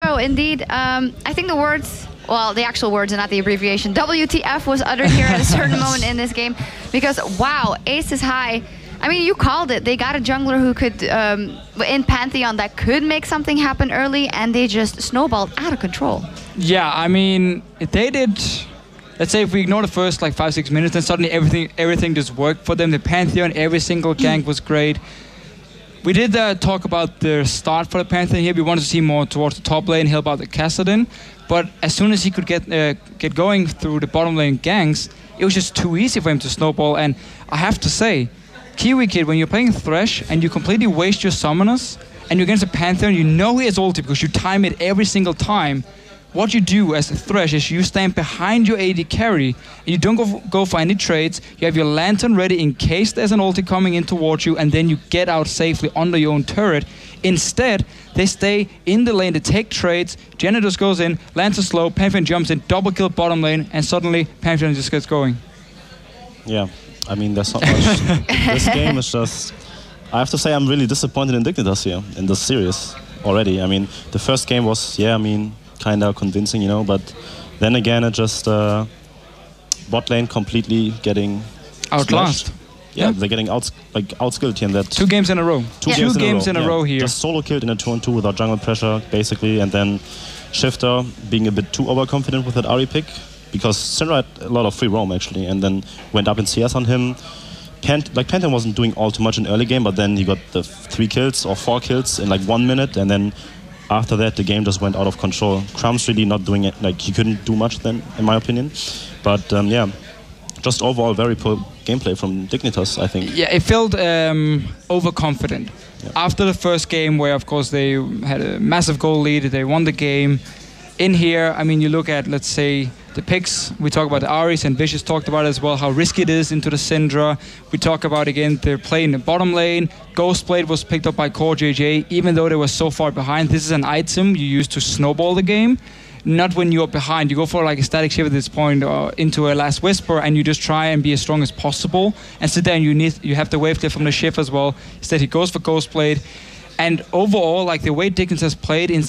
Oh, indeed. I think the words, well, the actual words and not the abbreviation, WTF was uttered here at a certain moment in this game because, wow, Aces High. I mean, you called it. They got a jungler who could, in Pantheon, that could make something happen early, and they just snowballed out of control. Yeah, I mean, they did. Let's say if we ignore the first like 5-6 minutes, then suddenly everything just worked for them. The Pantheon, every single gank was great. We did talk about the start for the Pantheon here. We wanted to see more towards the top lane, help out the Kassadin. But as soon as he could get going through the bottom lane ganks, it was just too easy for him to snowball. And I have to say, Kiwi Kid, when you're playing Thresh and you completely waste your summoners and you're against a Pantheon, you know he has ulti because you time it every single time. What you do as a Thresh is you stand behind your AD carry and you don't go for any trades. You have your Lantern ready in case there's an ulti coming in towards you, and then you get out safely under your own turret. Instead, they stay in the lane, they take trades, Janitors goes in, Lantern slow, Pantheon jumps in, double kill bottom lane, and suddenly Pantheon just gets going. Yeah, I mean, there's not much. This game is just... I have to say I'm really disappointed in Dignitas here, in this series already. I mean, the first game was, yeah, I mean, kind of convincing, you know, but then again it just bot lane completely getting outclassed. Yeah, they're getting outskilled here. And that 2 games in a row. Two games in a row here. Just solo killed in a 2-on-2 without jungle pressure, basically, and then Shifter being a bit too overconfident with that Ahri pick, because Syndra had a lot of free roam actually, and then went up in CS on him. Pantheon wasn't doing all too much in early game, but then he got the 3 kills or 4 kills in like 1 minute, and then after that, the game just went out of control. Crumb's really not doing it, like he couldn't do much then, in my opinion. But yeah, just overall very poor gameplay from Dignitas, I think. Yeah, it felt overconfident. Yeah. After the first game, where of course they had a massive goal lead, they won the game. In here, I mean, you look at, let's say, the picks. We talk about the Aris, and Vicious talked about it as well, how risky it is into the Syndra. We talk about, again, they're playing the bottom lane. Ghostblade was picked up by Core JJ, even though they were so far behind. This is an item you use to snowball the game, not when you're behind. You go for like a static shift at this point into a Last Whisper, and you just try and be as strong as possible. And sit there, and you have the wave clip from the shift as well. Instead, he goes for Ghostblade. And overall, like the way Dignitas has played in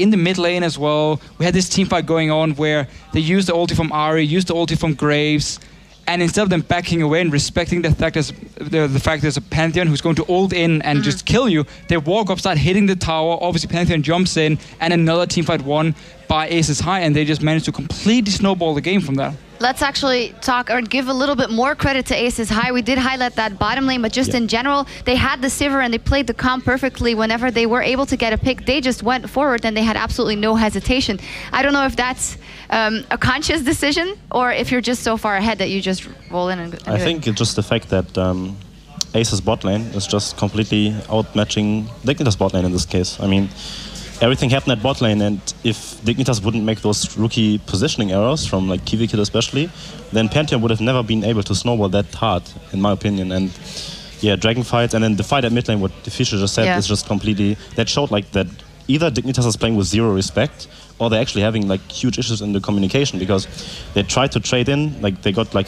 the mid lane as well, we had this team fight going on where they used the ulti from Ahri, used the ulti from Graves, and instead of them backing away and respecting the fact there's a Pantheon who's going to ult in and just kill you, they walk up, start hitting the tower. Obviously, Pantheon jumps in, and another team fight won by Aces High, and they just managed to completely snowball the game from that. Let's actually talk or give a little bit more credit to Aces High. We did highlight that bottom lane, but just in general, they had the Sivir and they played the comp perfectly. Whenever they were able to get a pick, they just went forward and they had absolutely no hesitation. I don't know if that's a conscious decision or if you're just so far ahead that you just roll in and I think it's just the fact that Aces bot lane is just completely outmatching Dignitas bot lane in this case. I mean, everything happened at bot lane, and if Dignitas wouldn't make those rookie positioning errors from like Kiwi Kid especially, then Pantheon would have never been able to snowball that hard, in my opinion. And yeah, dragon fights, and then the fight at mid lane, what Fischer just said, is just completely, that showed like that either Dignitas is playing with zero respect, or they're actually having like huge issues in the communication, because they tried to trade in, like they got like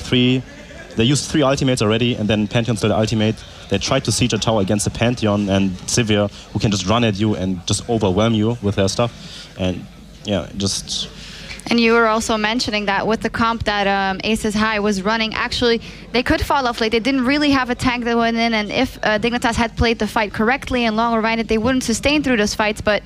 they used 3 ultimates already, and then Pantheon still ultimate. They tried to siege a tower against the Pantheon and Sivir, who can just run at you and just overwhelm you with their stuff. And yeah, just... And you were also mentioning that with the comp that Aces High was running, actually, they could fall off late. They didn't really have a tank that went in, and if Dignitas had played the fight correctly and long rewinded, they wouldn't sustain through those fights, but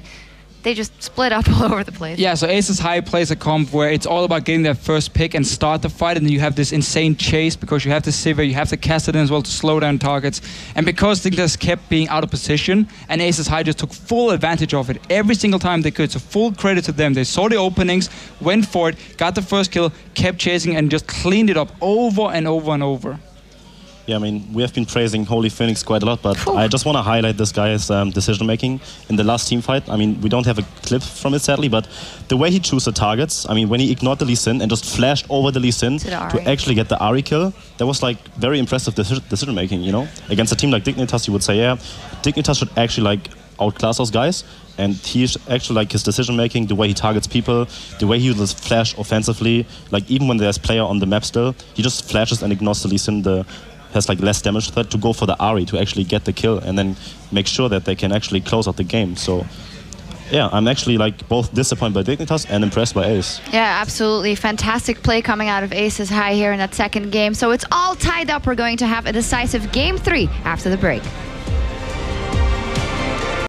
they just split up all over the place. Yeah, so Aces High plays a comp where it's all about getting that first pick and start the fight, and then you have this insane chase because you have the Sivir, you have the Kassadin as well to slow down targets. And because Dignitas kept being out of position, and Aces High just took full advantage of it every single time they could. So full credit to them. They saw the openings, went for it, got the first kill, kept chasing, and just cleaned it up over and over and over. Yeah, I mean, we have been praising Holy Phoenix quite a lot, but I just want to highlight this guy's decision-making in the last team fight. I mean, we don't have a clip from it, sadly, but the way he chose the targets, I mean, when he ignored the Lee Sin and just flashed over the Lee Sin to actually get the Ahri kill, that was, like, very impressive decision-making, you know? Against a team like Dignitas, you would say, yeah, Dignitas should actually, like, outclass those guys, and he's actually, like, his decision-making, the way he targets people, the way he uses flash offensively, like, even when there's player on the map still, he just flashes and ignores the Lee Sin, has like less damage threat, to go for the Ahri to actually get the kill and then make sure that they can actually close out the game. So yeah, I'm actually like both disappointed by Dignitas and impressed by Ace. Yeah, absolutely. Fantastic play coming out of Aces High here in that second game. So it's all tied up. We're going to have a decisive Game 3 after the break.